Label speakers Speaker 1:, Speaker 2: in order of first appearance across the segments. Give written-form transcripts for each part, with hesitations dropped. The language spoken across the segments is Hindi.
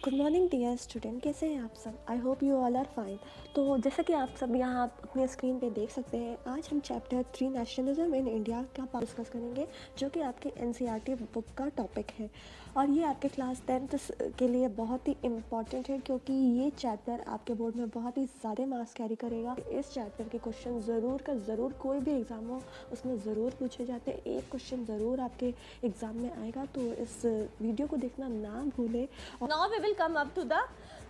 Speaker 1: गुड मॉर्निंग डियर स्टूडेंट, कैसे हैं आप सब। I hope you all are fine. तो जैसा कि आप सब यहाँ अपने स्क्रीन पे देख सकते हैं, आज हम चैप्टर 3 नेशनलिज्म इन इंडिया का डिस्कस करेंगे, जो कि आपके एनसीईआरटी बुक का टॉपिक है। और ये आपके क्लास 10th के लिए बहुत ही इम्पॉर्टेंट है, क्योंकि ये चैप्टर आपके बोर्ड में बहुत ही ज़्यादा मार्क्स कैरी करेगा। इस चैप्टर के क्वेश्चन ज़रूर का ज़रूर, कोई भी एग्ज़ाम हो उसमें ज़रूर पूछे जाते हैं। एक क्वेश्चन ज़रूर आपके एग्ज़ाम में आएगा, तो इस वीडियो को देखना ना भूलें।
Speaker 2: Now we will come up to the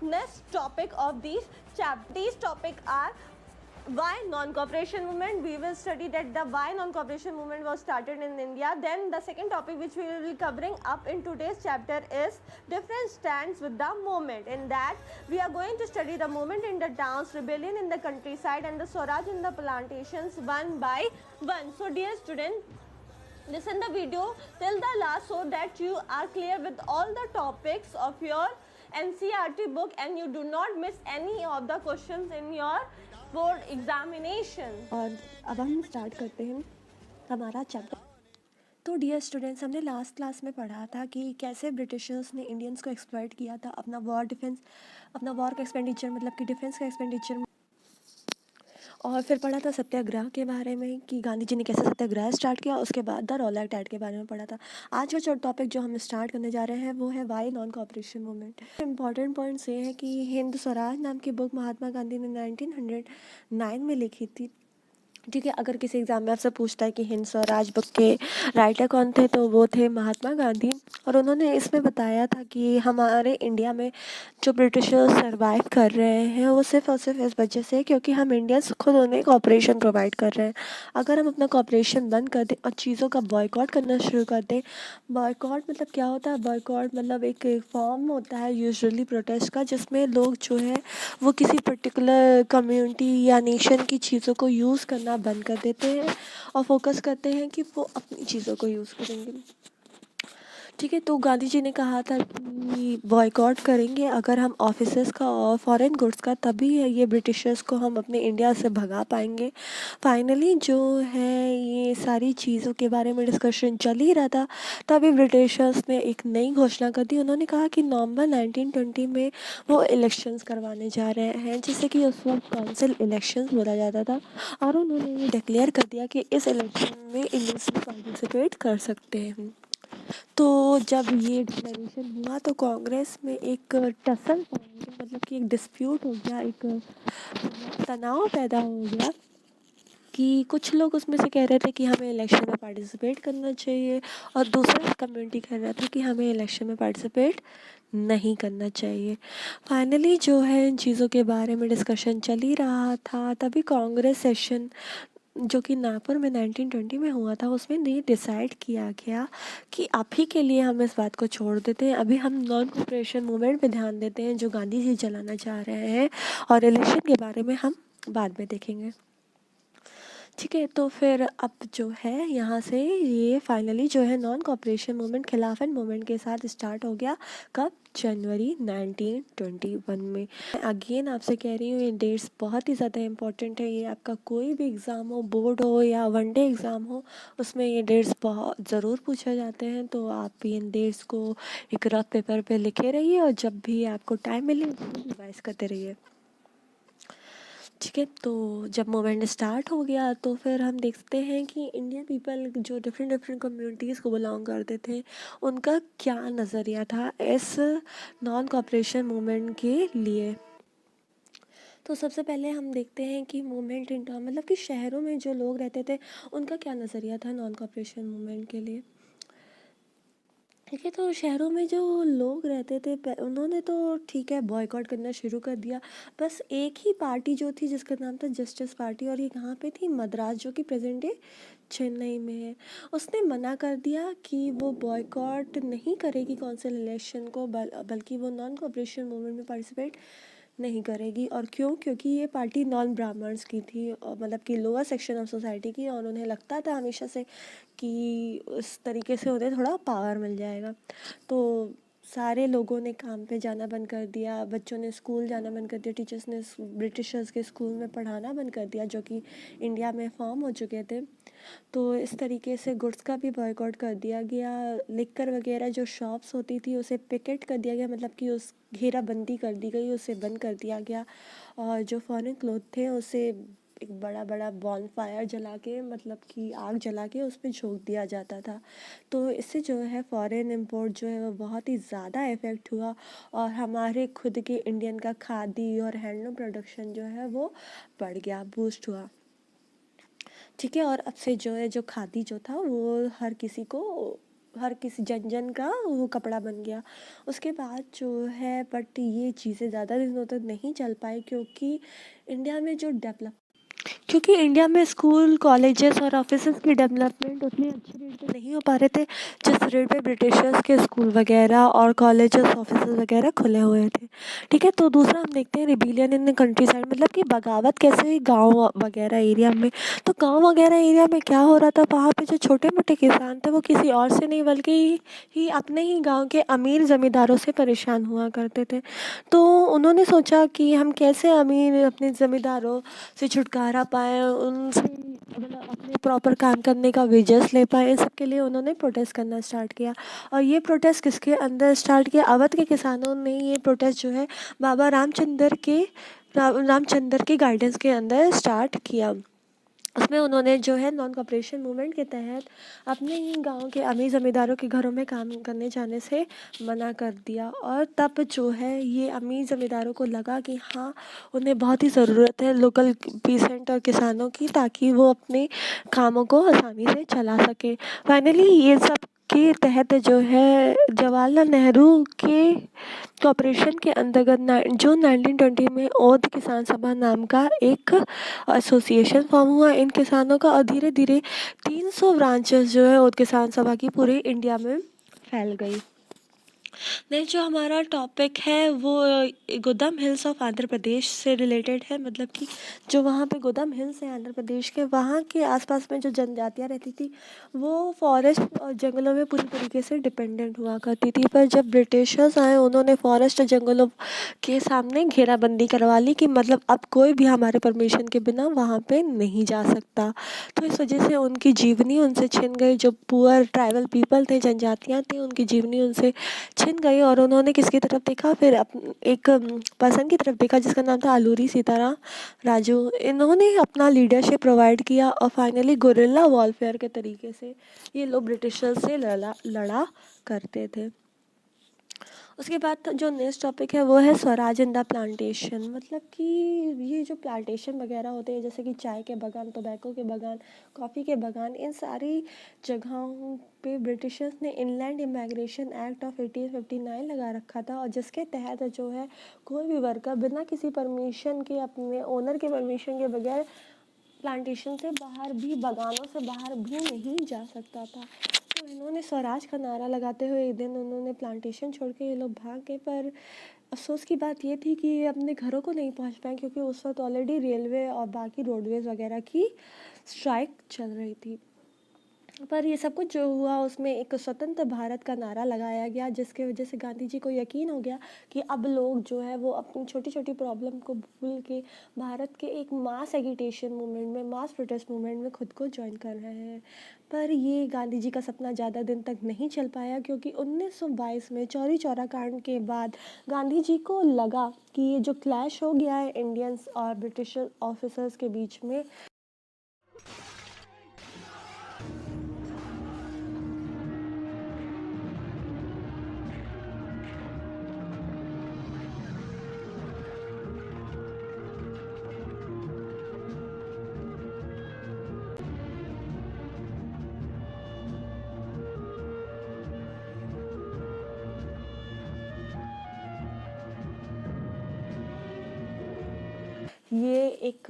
Speaker 2: next topic of these chapters. These topics are why non-cooperation movement. We will study that the why non-cooperation movement was started in India. Then the second topic which we will be covering up in today's chapter is different stands with the movement. In that we are going to study the movement in the towns, rebellion in the countryside, and the Swaraj in the plantations one by one. So dear student, listen the video till the last so that you are clear with all the topics of your NCERT book and you do not miss any of the questions in your board examination.
Speaker 1: और अब हम स्टार्ट करते हैं हमारा चैप्टर। तो डियर स्टूडेंट्स, हमने लास्ट क्लास में पढ़ा था कि कैसे ब्रिटिशर्स ने इंडियंस को एक्सप्लॉइट किया था अपना वॉर का एक्सपेंडिचर, मतलब कि डिफेंस का एक्सपेंडिचर। और फिर पढ़ा था सत्याग्रह के बारे में कि गांधी जी ने कैसे सत्याग्रह स्टार्ट किया। उसके बाद द रॉलेट एक्ट के बारे में पढ़ा था। आज का टॉपिक जो हम स्टार्ट करने जा रहे हैं वो है why non cooperation movement. Important points ये है कि हिंद स्वराज नाम की बुक महात्मा गांधी ने 1909 में लिखी थी। ठीक है, अगर किसी एग्ज़ाम में आपसे पूछता है कि हिंद स्वराज बुक के राइटर कौन थे, तो वो थे महात्मा गांधी। और उन्होंने इसमें बताया था कि हमारे इंडिया में जो ब्रिटिशर्स सरवाइव कर रहे हैं वो सिर्फ और सिर्फ इस वजह से क्योंकि हम इंडियंस खुद उन्हें कॉपरेशन प्रोवाइड कर रहे हैं। अगर हम अपना कॉपरेशन बंद कर दें और चीज़ों का बॉयकॉट करना शुरू कर दें। बॉयकॉट मतलब क्या होता है? बॉयकॉट मतलब एक फॉर्म होता है यूजुअली प्रोटेस्ट का, जिसमें लोग जो है वो किसी पर्टिकुलर कम्युनिटी या नेशन की चीज़ों को यूज़ करना बंद कर देते हैं और फोकस करते हैं कि वो अपनी चीज़ों को यूज़ करेंगे। ठीक है, तो गांधी जी ने कहा था कि बॉयकॉट करेंगे अगर हम ऑफिसर्स का और फॉरेन गुड्स का, तभी ये ब्रिटिशर्स को हम अपने इंडिया से भगा पाएंगे। फाइनली जो है ये सारी चीज़ों के बारे में डिस्कशन चल ही रहा था, तभी ब्रिटिशर्स ने एक नई घोषणा कर दी। उन्होंने कहा कि नवंबर 1920 में वो इलेक्शंस करवाने जा रहे हैं, जिसे कि उस वक्त काउंसिल इलेक्शंस बोला जाता था। और उन्होंने ये डिक्लेयर कर दिया कि इस इलेक्शन में इंडियंस भी पार्टिसिपेट कर सकते हैं। तो जब ये डिक्लेरेशन हुआ तो कांग्रेस में एक टसल मतलब कि एक डिस्प्यूट हो गया, एक तनाव पैदा हो गया कि कुछ लोग उसमें से कह रहे थे कि हमें इलेक्शन में पार्टिसिपेट करना चाहिए और दूसरा कम्युनिटी कह रहा था कि हमें इलेक्शन में पार्टिसिपेट नहीं करना चाहिए। फाइनली जो है इन चीज़ों के बारे में डिस्कशन चल ही रहा था, तभी कांग्रेस सेशन जो कि नागपुर में 1920 में हुआ था, उसमें ये डिसाइड किया गया कि अभी के लिए हम इस बात को छोड़ देते हैं। अभी हम नॉन कॉपरेशन मूवमेंट पे ध्यान देते हैं जो गांधी जी चलाना चाह रहे हैं, और इलेक्शन के बारे में हम बाद में देखेंगे। ठीक है, तो फिर अब जो है यहाँ से ये फाइनली जो है नॉन कॉपरेशन मूवमेंट खिलाफत मूवमेंट के साथ स्टार्ट हो गया। कब? जनवरी 1921 में। अगेन आपसे कह रही हूँ ये डेट्स बहुत ही ज़्यादा इंपॉर्टेंट है। ये आपका कोई भी एग्ज़ाम हो, बोर्ड हो या वनडे एग्ज़ाम हो, उसमें ये डेट्स बहुत ज़रूर पूछे जाते हैं। तो आप इन डेट्स को एक रफ पेपर पे लिखे रहिए और जब भी आपको टाइम मिले रिवाइज करते रहिए। ठीक है, तो जब मूवमेंट स्टार्ट हो गया तो फिर हम देखते हैं कि इंडियन पीपल जो डिफरेंट कम्युनिटीज़ को बिलोंग करते थे, उनका क्या नज़रिया था इस नॉन कॉपरेशन मूवमेंट के लिए। तो सबसे पहले हम देखते हैं कि मूवमेंट इन मतलब कि शहरों में जो लोग रहते थे उनका क्या नज़रिया था नॉन कॉपरेशन मूवमेंट के लिए। ठीक है, तो शहरों में जो लोग रहते थे उन्होंने तो ठीक है बॉयकॉट करना शुरू कर दिया। बस एक ही पार्टी जो थी जिसका नाम था जस्टिस पार्टी, और ये कहाँ पे थी? मद्रास, जो कि प्रेजेंट डे चेन्नई में है। उसने मना कर दिया कि वो बॉयकॉट नहीं करेगी काउंसिल इलेक्शन को, बल्कि वो नॉन कॉपरेशन मूवमेंट में पार्टिसिपेट नहीं करेगी। और क्यों? क्योंकि ये पार्टी नॉन ब्राह्मण्स की थी, मतलब कि लोअर सेक्शन ऑफ सोसाइटी की, और उन्हें लगता था हमेशा से कि उस तरीके से उन्हें थोड़ा पावर मिल जाएगा। तो सारे लोगों ने काम पे जाना बंद कर दिया, बच्चों ने स्कूल जाना बंद कर दिया, टीचर्स ने ब्रिटिशर्स के स्कूल में पढ़ाना बंद कर दिया जो कि इंडिया में फॉर्म हो चुके थे। तो इस तरीके से गुड्स का भी बॉयकॉट कर दिया गया। लिक्कर वगैरह जो शॉप्स होती थी उसे पिकेट कर दिया गया, मतलब कि उस घेराबंदी कर दी गई, उसे बंद कर दिया गया। और जो फॉरेन क्लोथ थे उसे एक बड़ा बड़ा बॉनफायर जला के, मतलब कि आग जला के उस पे झोंक दिया जाता था। तो इससे जो है फॉरेन इंपोर्ट जो है वो बहुत ही ज़्यादा इफ़ेक्ट हुआ, और हमारे खुद के इंडियन का खादी और हैंडलूम प्रोडक्शन जो है वो बढ़ गया, बूस्ट हुआ। ठीक है, और अब से जो है जो खादी जो था वो हर किसी जन जन का वो कपड़ा बन गया। उसके बाद जो है बट ये चीज़ें ज़्यादा दिनों तक नहीं चल पाई, क्योंकि इंडिया में स्कूल कॉलेजेस और ऑफिसेज की डेवलपमेंट उतनी अच्छी रेट पे नहीं हो पा रहे थे जिस रेट पे ब्रिटिशर्स के स्कूल वगैरह और कॉलेजेस ऑफिसेज वगैरह खुले हुए थे। ठीक है, तो दूसरा हम देखते हैं रिबेलियन इन कंट्री साइड, मतलब कि बगावत कैसे हुई गाँव वगैरह एरिया में। तो गाँव वगैरह एरिया में क्या हो रहा था, वहाँ पे जो छोटे मोटे किसान थे वो किसी और से नहीं बल्कि ही अपने ही गाँव के अमीर ज़मींदारों से परेशान हुआ करते थे। तो उन्होंने सोचा कि हम कैसे अमीर अपने ज़मींदारों से छुटकारा पाएँ, उनसे मतलब अपने प्रॉपर काम करने का वेजेस ले पाएँ, इन सब के लिए उन्होंने प्रोटेस्ट करना स्टार्ट किया। और ये प्रोटेस्ट किसके अंदर स्टार्ट किया, अवध के किसानों ने ये प्रोटेस्ट जो है बाबा रामचंद्र के गाइडेंस के अंदर स्टार्ट किया। उसमें उन्होंने जो है नॉन कॉपरेशन मूवमेंट के तहत अपने ही गांव के अमीर ज़मींदारों के घरों में काम करने जाने से मना कर दिया। और तब जो है ये अमीर ज़मींदारों को लगा कि हाँ, उन्हें बहुत ही ज़रूरत है लोकल पीसेंट और किसानों की, ताकि वो अपने कामों को आसानी से चला सके। फाइनली ये सब के तहत जो है जवाहरलाल नेहरू के कॉपरेशन के अंतर्गत जून 1920 में ओध किसान सभा नाम का एक एसोसिएशन फॉर्म हुआ इन किसानों का, और धीरे धीरे 300 ब्रांचेस जो है ओध किसान सभा की पूरे इंडिया में फैल गई। नहीं, जो हमारा टॉपिक है वो गोदम हिल्स ऑफ आंध्र प्रदेश से रिलेटेड है, मतलब कि जो वहाँ पे गोदम हिल्स है आंध्र प्रदेश के, वहाँ के आसपास में जो जनजातियाँ रहती थी वो फॉरेस्ट और जंगलों में पूरी तरीके से डिपेंडेंट हुआ करती थी। पर जब ब्रिटिशर्स आए उन्होंने फॉरेस्ट और जंगलों के सामने घेराबंदी करवा ली कि मतलब अब कोई भी हमारे परमिशन के बिना वहाँ पे नहीं जा सकता। तो इस वजह से उनकी जीवनी उनसे छिन गई, जो पुअर ट्राइबल पीपल थे, जनजातियाँ थी, उनकी जीवनी उनसे छिन गई। और उन्होंने किसकी तरफ देखा, फिर एक पर्सन की तरफ देखा जिसका नाम था अलूरी सीताराम राजू। इन्होंने अपना लीडरशिप प्रोवाइड किया और फाइनली गुरिल्ला वॉरफेयर के तरीके से ये लोग ब्रिटिशर्स से लड़ा करते थे। उसके बाद जो नेक्स्ट टॉपिक है वो है स्वराज इन द प्लांटेशन, मतलब कि ये जो प्लांटेशन वगैरह होते हैं जैसे कि चाय के बागान, टोबैको के बागान, कॉफ़ी के बागान, इन सारी जगहों पे ब्रिटिशर्स ने इनलैंड इमिग्रेशन एक्ट ऑफ 1859 लगा रखा था, और जिसके तहत जो है कोई भी वर्कर बिना किसी परमिशन के, अपने ओनर के परमिशन के बगैर प्लांटेशन से बाहर भी, बागानों से बाहर भी नहीं जा सकता था। तो इन्होंने स्वराज का नारा लगाते हुए एक दिन उन्होंने प्लांटेशन छोड़ के ये लोग भाग गए। पर अफसोस की बात ये थी कि ये अपने घरों को नहीं पहुंच पाए, क्योंकि उस वक्त ऑलरेडी रेलवे और बाकी रोडवेज़ वगैरह की स्ट्राइक चल रही थी। पर ये सब कुछ जो हुआ उसमें एक स्वतंत्र भारत का नारा लगाया गया, जिसके वजह से गांधी जी को यकीन हो गया कि अब लोग जो है वो अपनी छोटी छोटी प्रॉब्लम को भूल के भारत के एक मास एगिटेशन मूवमेंट में, मास प्रोटेस्ट मूवमेंट में खुद को ज्वाइन कर रहे हैं। पर ये गांधी जी का सपना ज़्यादा दिन तक नहीं चल पाया, क्योंकि 1922 में चौरी चौरा कांड के बाद गांधी जी को लगा कि ये जो क्लैश हो गया है इंडियंस और ब्रिटिश ऑफिसर्स के बीच में, ये एक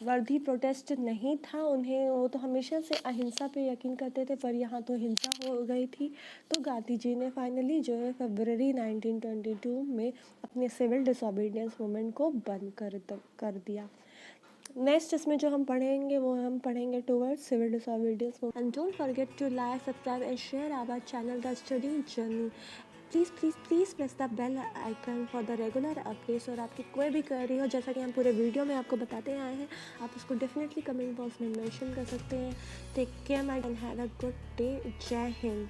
Speaker 1: वर्दी प्रोटेस्ट नहीं था। उन्हें वो तो हमेशा से अहिंसा पे यकीन करते थे, पर यहाँ तो हिंसा हो गई थी। तो गांधी जी ने फाइनली जो है फरवरी 1922 में अपने सिविल डिसोबीडियंस मूवमेंट को बंद कर दिया। नेक्स्ट इसमें जो हम पढ़ेंगे वो हम पढ़ेंगे towards civil disobedience. And don't forget to like, subscribe and share our channel the study journey. Please press the bell icon for the regular updates. और आपकी कोई भी क्वेरी हो, जैसा कि हम पूरे वीडियो में आपको बताते आए हैं, आप उसको डेफिनेटली कमेंट बॉक्स में मेंशन कर सकते हैं। Take care my and have a good day. जय हिंद।